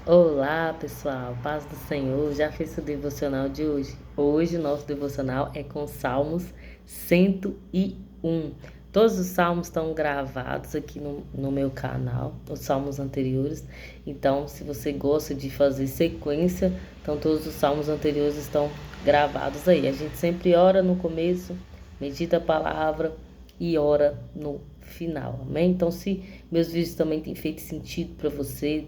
Olá, pessoal, paz do Senhor. Já fez o devocional de hoje? Hoje, nosso devocional é com Salmos 101. Todos os salmos estão gravados aqui no meu canal, os salmos anteriores. Então, se você gosta de fazer sequência, então todos os salmos anteriores estão gravados aí. A gente sempre ora no começo, medita a palavra e ora no final, amém? Então, se meus vídeos também têm feito sentido para você,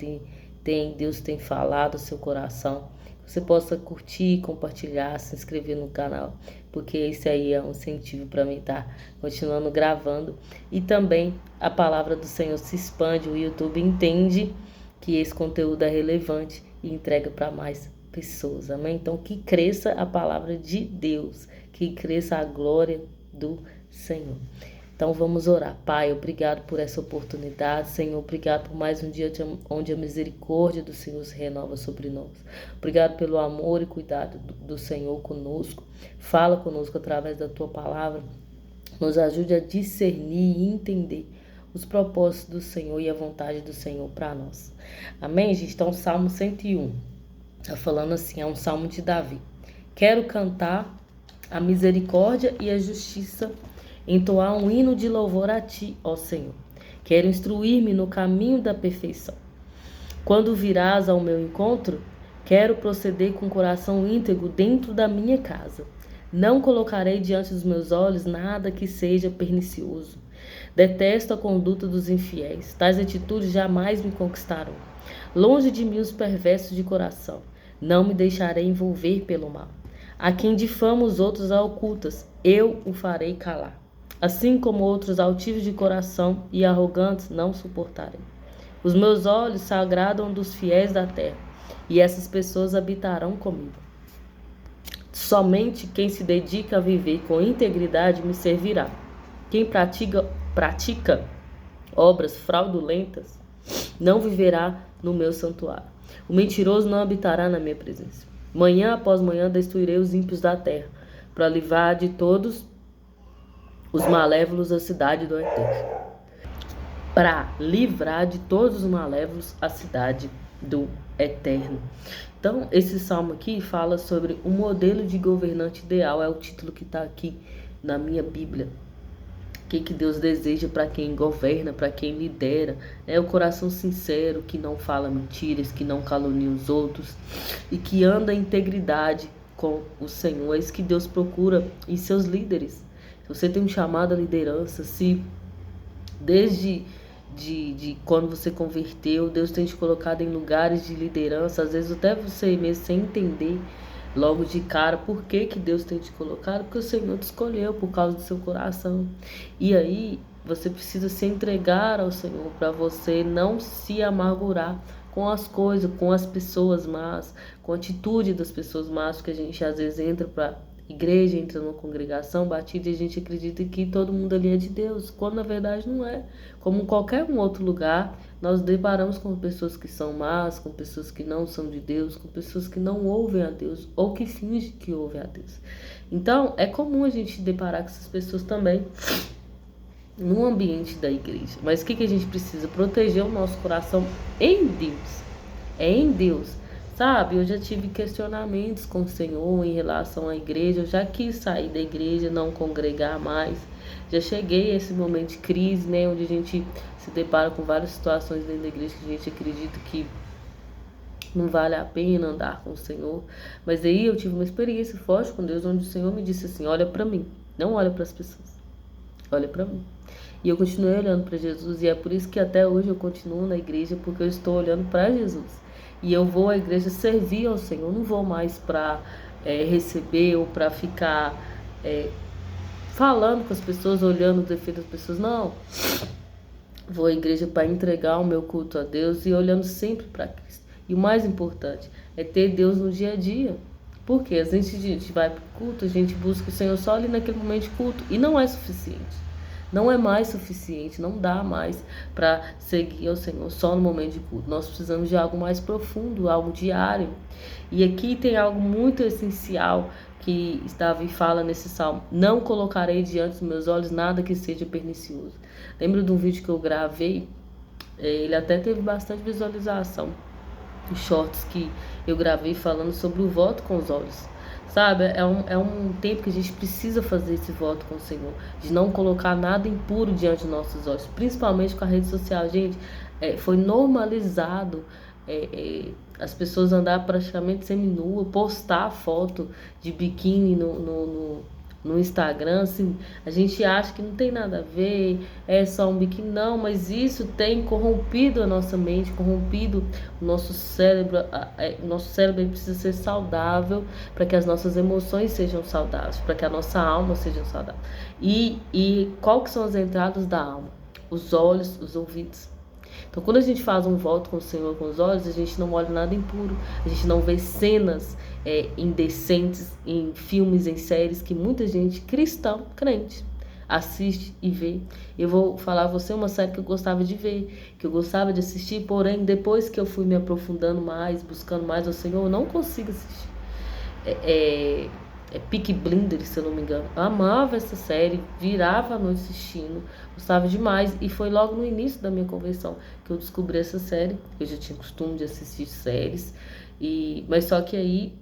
Deus tem falado ao seu coração, você possa curtir, compartilhar, se inscrever no canal, porque esse aí é um incentivo para mim estar continuando gravando. E também a palavra do Senhor se expande, o YouTube entende que esse conteúdo é relevante e entrega para mais pessoas, amém? Então que cresça a palavra de Deus, que cresça a glória do Senhor. Então vamos orar. Pai, obrigado por essa oportunidade. Senhor, obrigado por mais um dia onde a misericórdia do Senhor se renova sobre nós. Obrigado pelo amor e cuidado do Senhor conosco. Fala conosco através da tua palavra. Nos ajude a discernir e entender os propósitos do Senhor e a vontade do Senhor para nós. Amém, gente? Então, Salmo 101. Está falando assim, é um salmo de Davi. Quero cantar a misericórdia e a justiça, entoar um hino de louvor a ti, ó Senhor. Quero instruir-me no caminho da perfeição. Quando virás ao meu encontro, quero proceder com o coração íntegro dentro da minha casa. Não colocarei diante dos meus olhos nada que seja pernicioso. Detesto a conduta dos infiéis. Tais atitudes jamais me conquistarão. Longe de mim os perversos de coração. Não me deixarei envolver pelo mal. A quem difama os outros a ocultas, eu o farei calar. Assim como outros altivos de coração e arrogantes não suportarei. Os meus olhos se agradam dos fiéis da terra, e essas pessoas habitarão comigo. Somente quem se dedica a viver com integridade me servirá. Quem pratica obras fraudulentas não viverá no meu santuário. O mentiroso não habitará na minha presença. Manhã após manhã destruirei os ímpios da terra, para livrar de todos os malévolos a cidade do Eterno. Para livrar de todos os malévolos a cidade do Eterno. Então, esse salmo aqui fala sobre o modelo de governante ideal, é o título que está aqui na minha Bíblia. O que Deus deseja para quem governa, para quem lidera. É o coração sincero, que não fala mentiras, que não calunia os outros e que anda em integridade com o Senhor. É isso que Deus procura em seus líderes. Se você tem um chamado à liderança, se desde quando você converteu, Deus tem te colocado em lugares de liderança, às vezes até você mesmo sem entender logo de cara por que Deus tem te colocado, porque o Senhor te escolheu por causa do seu coração. E aí você precisa se entregar ao Senhor para você não se amargurar com as coisas, com as pessoas más, com a atitude das pessoas más, que a gente às vezes entra para igreja, entra numa congregação batida e a gente acredita que todo mundo ali é de Deus, quando na verdade não é. Como em qualquer um outro lugar, nós deparamos com pessoas que são más, com pessoas que não são de Deus, com pessoas que não ouvem a Deus ou que fingem que ouvem a Deus. Então, é comum a gente deparar com essas pessoas também no ambiente da igreja. Mas o que a gente precisa? Proteger o nosso coração em Deus. É em Deus. Sabe, eu já tive questionamentos com o Senhor em relação à igreja, eu já quis sair da igreja, não congregar mais. Já cheguei a esse momento de crise, né, onde a gente se depara com várias situações dentro da igreja que a gente acredita que não vale a pena andar com o Senhor. Mas aí eu tive uma experiência forte com Deus, onde o Senhor me disse assim, olha para mim, não olha para as pessoas, olha para mim. E eu continuei olhando para Jesus, e é por isso que até hoje eu continuo na igreja, porque eu estou olhando para Jesus. E eu vou à igreja servir ao Senhor, não vou mais para receber ou para ficar falando com as pessoas, olhando o defeito das pessoas, não. Vou à igreja para entregar o meu culto a Deus e olhando sempre para Cristo. E o mais importante é ter Deus no dia a dia. Porque às vezes a gente vai para o culto, a gente busca o Senhor só ali naquele momento de culto e não é suficiente. Não é mais suficiente, não dá mais para seguir ao Senhor só no momento de culto. Nós precisamos de algo mais profundo, algo diário. E aqui tem algo muito essencial que Davi fala nesse salmo. Não colocarei diante dos meus olhos nada que seja pernicioso. Lembro de um vídeo que eu gravei, ele até teve bastante visualização. os shorts que eu gravei falando sobre o voto com os olhos. Sabe, é um tempo que a gente precisa fazer esse voto com o Senhor, de não colocar nada impuro diante dos nossos olhos, principalmente com a rede social. Gente, foi normalizado as pessoas andar praticamente seminua, postar foto de biquíni no Instagram, assim, a gente acha que não tem nada a ver, é só um biquíni, não, mas isso tem corrompido a nossa mente, corrompido o nosso cérebro. O nosso cérebro precisa ser saudável para que as nossas emoções sejam saudáveis, para que a nossa alma seja saudável. E qual que são as entradas da alma? Os olhos, os ouvidos. Então, quando a gente faz um voto com o Senhor com os olhos, a gente não olha nada impuro, a gente não vê cenas indecentes em filmes, em séries que muita gente cristão, crente, assiste e vê. Eu vou falar a você uma série que eu gostava de ver, que eu gostava de assistir, porém, depois que eu fui me aprofundando mais, buscando mais ao Senhor, eu não consigo assistir. Peaky Blinders, se eu não me engano. Eu amava essa série, virava a noite assistindo, gostava demais. E foi logo no início da minha conversão que eu descobri essa série. Eu já tinha costume de assistir séries, mas só que aí,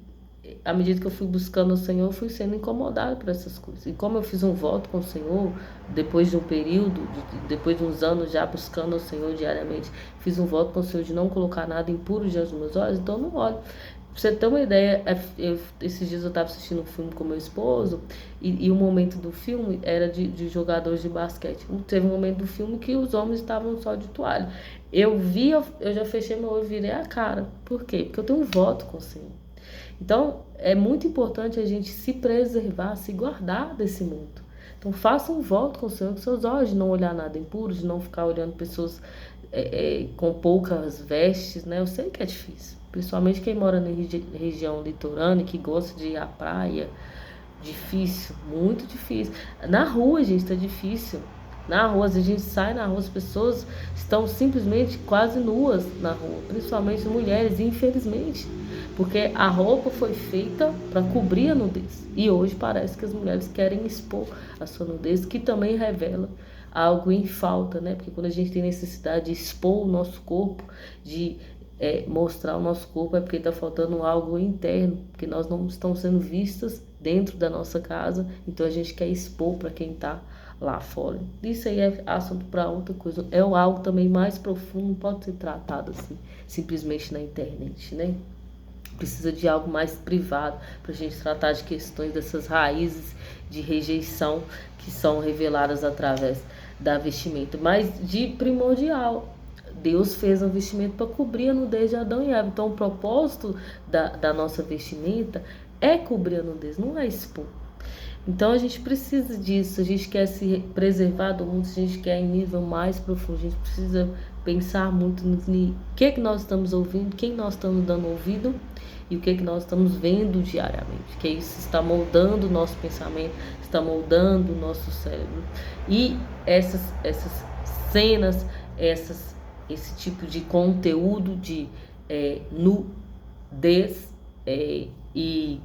à medida que eu fui buscando o Senhor, eu fui sendo incomodado por essas coisas. E como eu fiz um voto com o Senhor, depois de um período, depois de uns anos já buscando o Senhor diariamente, fiz um voto com o Senhor de não colocar nada impuro diante dos meus olhos, então eu não olho. Pra você ter uma ideia, esses dias eu estava assistindo um filme com meu esposo e o momento do filme era de jogadores de basquete. Teve um momento do filme que os homens estavam só de toalha. Eu já fechei meu olho e virei a cara. Por quê? Porque eu tenho um voto com o Senhor. Então, é muito importante a gente se preservar, se guardar desse mundo. Então, faça um voto com o Senhor, com seus olhos, de não olhar nada impuro, de não ficar olhando pessoas com poucas vestes, né? Eu sei que é difícil. Principalmente quem mora na região litorânea, que gosta de ir à praia. Difícil, muito difícil. Na rua, gente, tá difícil. Na rua, a gente sai na rua, as pessoas estão simplesmente quase nuas na rua. Principalmente mulheres, infelizmente. Porque a roupa foi feita para cobrir a nudez. E hoje parece que as mulheres querem expor a sua nudez, que também revela algo em falta, né? Porque quando a gente tem necessidade de expor o nosso corpo, de mostrar o nosso corpo, é porque está faltando algo interno, porque nós não estamos sendo vistas dentro da nossa casa, então a gente quer expor para quem está lá fora. Isso aí é assunto para outra coisa, é algo também mais profundo, não pode ser tratado assim, simplesmente na internet, né? Precisa de algo mais privado para a gente tratar de questões dessas raízes de rejeição que são reveladas através da vestimenta, mas de primordial. Deus fez um vestimento para cobrir a nudez de Adão e Eva. Então, o propósito da nossa vestimenta é cobrir a nudez, não é expor. Então, a gente precisa disso. A gente quer se preservar do mundo, a gente quer em nível mais profundo. A gente precisa pensar muito no que nós estamos ouvindo, quem nós estamos dando ouvido e o que nós estamos vendo diariamente. Que isso está moldando o nosso pensamento, está moldando o nosso cérebro. E essas cenas, esse tipo de conteúdo de nudez e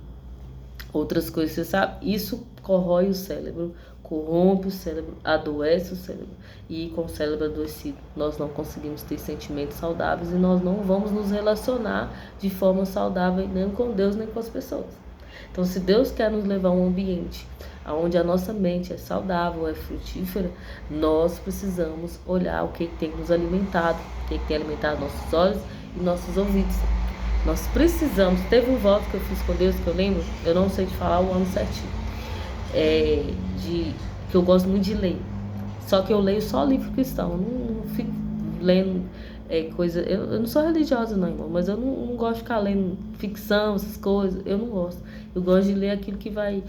outras coisas, você sabe, isso corrói o cérebro, corrompe o cérebro, adoece o cérebro, e com o cérebro adoecido nós não conseguimos ter sentimentos saudáveis e nós não vamos nos relacionar de forma saudável nem com Deus nem com as pessoas. Então, se Deus quer nos levar a um ambiente onde a nossa mente é saudável, é frutífera, nós precisamos olhar o que tem nos alimentado, o que tem alimentado nossos olhos e nossos ouvidos. Nós precisamos, teve um voto que eu fiz com Deus, que eu lembro, eu não sei te falar o ano certinho, que eu gosto muito de ler, só que eu leio só livro cristão, eu não fico lendo coisa, eu não sou religiosa não, irmão, mas eu não gosto de ficar lendo ficção, essas coisas, eu não gosto, eu gosto de ler aquilo que vai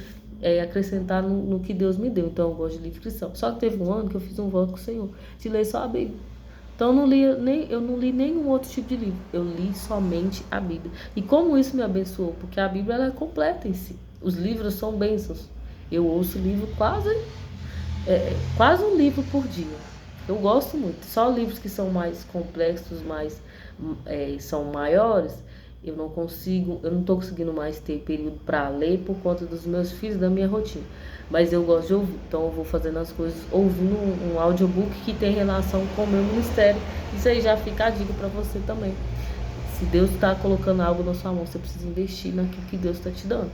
acrescentar no que Deus me deu, então eu gosto de livro cristão. Só que teve um ano que eu fiz um voto com o Senhor, de ler só a Bíblia. Então eu não li nenhum outro tipo de livro, eu li somente a Bíblia. E como isso me abençoou? Porque a Bíblia ela é completa em si, os livros são bênçãos. Eu ouço livro quase um livro por dia. Eu gosto muito, só livros que são mais complexos, são maiores, eu não estou conseguindo mais ter período para ler por conta dos meus filhos, da minha rotina. Mas eu gosto de ouvir, então eu vou fazendo as coisas, ouvindo um audiobook que tem relação com o meu ministério. Isso aí já fica a dica para você também. Se Deus está colocando algo na sua mão, você precisa investir naquilo que Deus está te dando.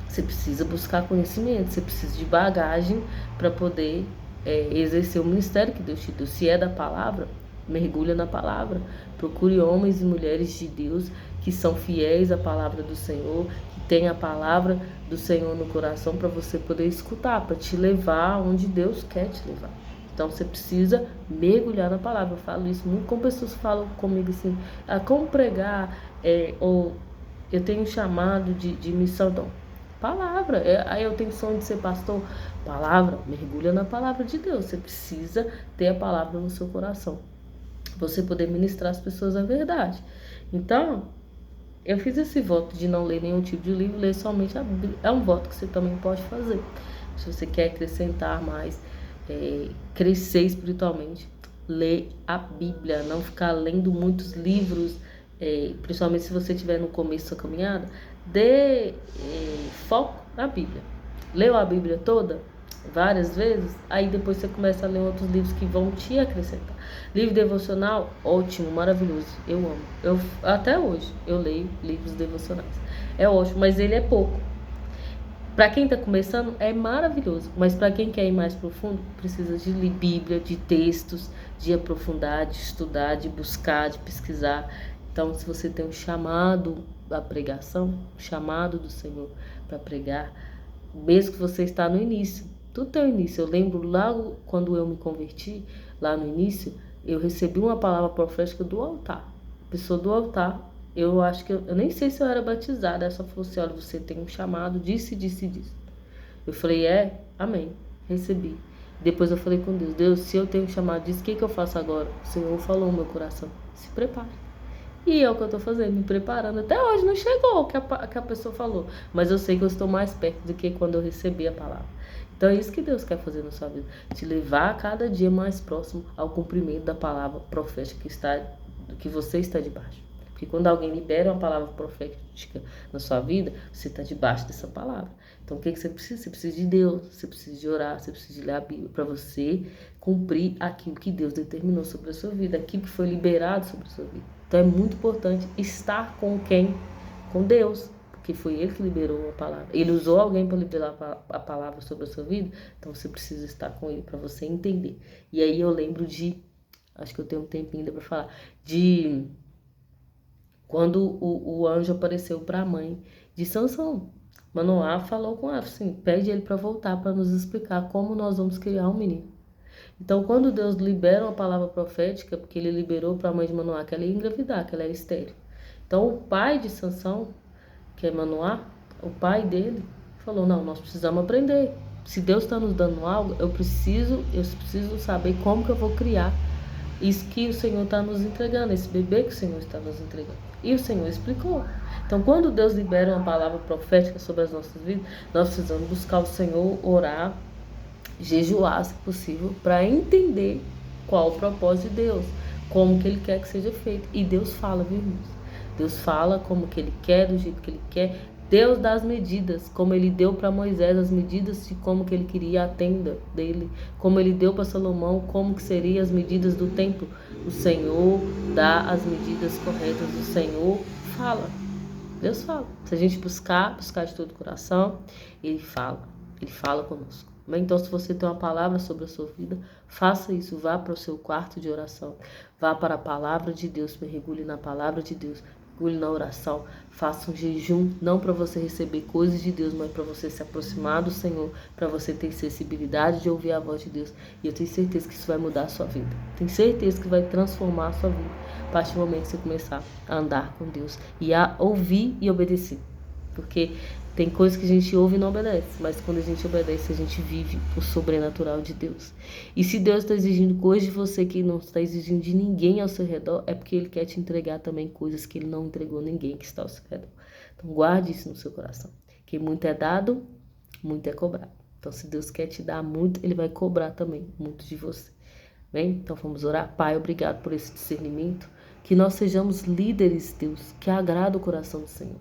Você precisa buscar conhecimento, você precisa de bagagem para poder exercer o ministério que Deus te deu. Se é da palavra, mergulha na palavra. Procure homens e mulheres de Deus que são fiéis à palavra do Senhor, que têm a palavra do Senhor no coração para você poder escutar, para te levar onde Deus quer te levar. Então você precisa mergulhar na palavra. Eu falo isso muito com pessoas que falam comigo assim, como pregar, ou eu tenho um chamado de missão. Então, palavra, aí eu tenho sonho de ser pastor. Palavra, mergulha na palavra de Deus. Você precisa ter a palavra no seu coração, você poder ministrar às pessoas a verdade. Então, eu fiz esse voto de não ler nenhum tipo de livro, ler somente a Bíblia. É um voto que você também pode fazer. Se você quer acrescentar mais, crescer espiritualmente, ler a Bíblia, não ficar lendo muitos livros, principalmente se você estiver no começo da sua caminhada, dê foco na Bíblia. Leu a Bíblia toda? Várias vezes, aí depois você começa a ler outros livros que vão te acrescentar. Livro devocional, ótimo, maravilhoso, eu amo. Até hoje eu leio livros devocionais, é ótimo, mas ele é pouco. Para quem está começando é maravilhoso, mas para quem quer ir mais profundo, precisa de ler Bíblia, de textos, de aprofundar, de estudar, de buscar, de pesquisar. Então, se você tem um chamado da pregação, um chamado do Senhor para pregar, mesmo que você está no início, tudo tem um início. Eu lembro logo quando eu me converti, lá no início, eu recebi uma palavra profética do altar. A pessoa do altar, eu acho que, eu nem sei se eu era batizada, ela só falou assim, olha, você tem um chamado, disse. Eu falei, amém, recebi. Depois eu falei com Deus, Deus, se eu tenho um chamado disso, o que eu faço agora? O Senhor falou no meu coração, se prepare. E é o que eu tô fazendo, me preparando. Até hoje não chegou o que a pessoa falou, mas eu sei que eu estou mais perto do que quando eu recebi a palavra. Então é isso que Deus quer fazer na sua vida, te levar a cada dia mais próximo ao cumprimento da palavra profética que você está debaixo. Porque quando alguém libera uma palavra profética na sua vida, você está debaixo dessa palavra. Então o que você precisa? Você precisa de Deus, você precisa de orar, você precisa de ler a Bíblia para você cumprir aquilo que Deus determinou sobre a sua vida, aquilo que foi liberado sobre a sua vida. Então é muito importante estar com quem? Com Deus. Porque foi Ele que liberou a palavra. Ele usou alguém para liberar a palavra sobre a sua vida. Então você precisa estar com Ele para você entender. E aí eu lembro acho que eu tenho um tempinho ainda para falar, de quando o anjo apareceu para a mãe de Sansão. Manoá falou com ela assim, pede ele para voltar para nos explicar como nós vamos criar um menino. Então quando Deus libera uma palavra profética, porque Ele liberou para a mãe de Manoá que ela ia engravidar, que ela era estéril. Então o pai de Sansão, que é Manoá, o pai dele, falou, não, nós precisamos aprender. Se Deus está nos dando algo, eu preciso saber como que eu vou criar isso que o Senhor está nos entregando, esse bebê que o Senhor está nos entregando. E o Senhor explicou. Então, quando Deus libera uma palavra profética sobre as nossas vidas, nós precisamos buscar o Senhor, orar, jejuar, se possível, para entender qual o propósito de Deus, como que Ele quer que seja feito. E Deus fala, viu, irmãos? Deus fala como que Ele quer, do jeito que Ele quer. Deus dá as medidas, como Ele deu para Moisés as medidas de como que Ele queria a tenda dele, como Ele deu para Salomão, como que seriam as medidas do templo. O Senhor dá as medidas corretas, o Senhor fala. Deus fala. Se a gente buscar de todo o coração, Ele fala conosco. Então, se você tem uma palavra sobre a sua vida, faça isso, vá para o seu quarto de oração, vá para a palavra de Deus, mergulhe na palavra de Deus, mergulhe na oração, faça um jejum, não para você receber coisas de Deus, mas para você se aproximar do Senhor, para você ter sensibilidade de ouvir a voz de Deus. E eu tenho certeza que isso vai mudar a sua vida, tenho certeza que vai transformar a sua vida, a partir do momento que você começar a andar com Deus e a ouvir e obedecer. Porque tem coisas que a gente ouve e não obedece, mas quando a gente obedece, a gente vive o sobrenatural de Deus. E se Deus está exigindo coisas de você que não está exigindo de ninguém ao seu redor, é porque Ele quer te entregar também coisas que Ele não entregou a ninguém que está ao seu redor. Então guarde isso no seu coração, que muito é dado, muito é cobrado. Então se Deus quer te dar muito, Ele vai cobrar também muito de você. Bem? Então vamos orar. Pai, obrigado por esse discernimento, que nós sejamos líderes, Deus, que agrada o coração do Senhor,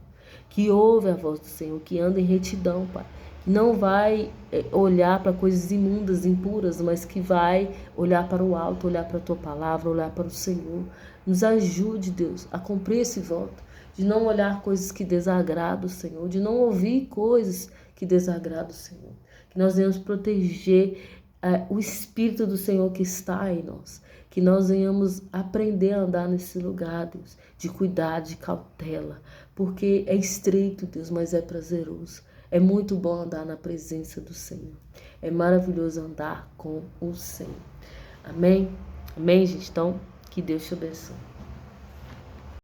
que ouve a voz do Senhor, que anda em retidão, Pai. Que não vai olhar para coisas imundas, impuras, mas que vai olhar para o alto, olhar para a Tua palavra, olhar para o Senhor. Nos ajude, Deus, a cumprir esse voto, de não olhar coisas que desagradam o Senhor, de não ouvir coisas que desagradam o Senhor. Que nós venhamos proteger o Espírito do Senhor que está em nós. Que nós venhamos aprender a andar nesse lugar, Deus, de cuidado, de cautela, porque é estreito, Deus, mas é prazeroso. É muito bom andar na presença do Senhor. É maravilhoso andar com o Senhor. Amém? Amém, gente? Então, que Deus te abençoe.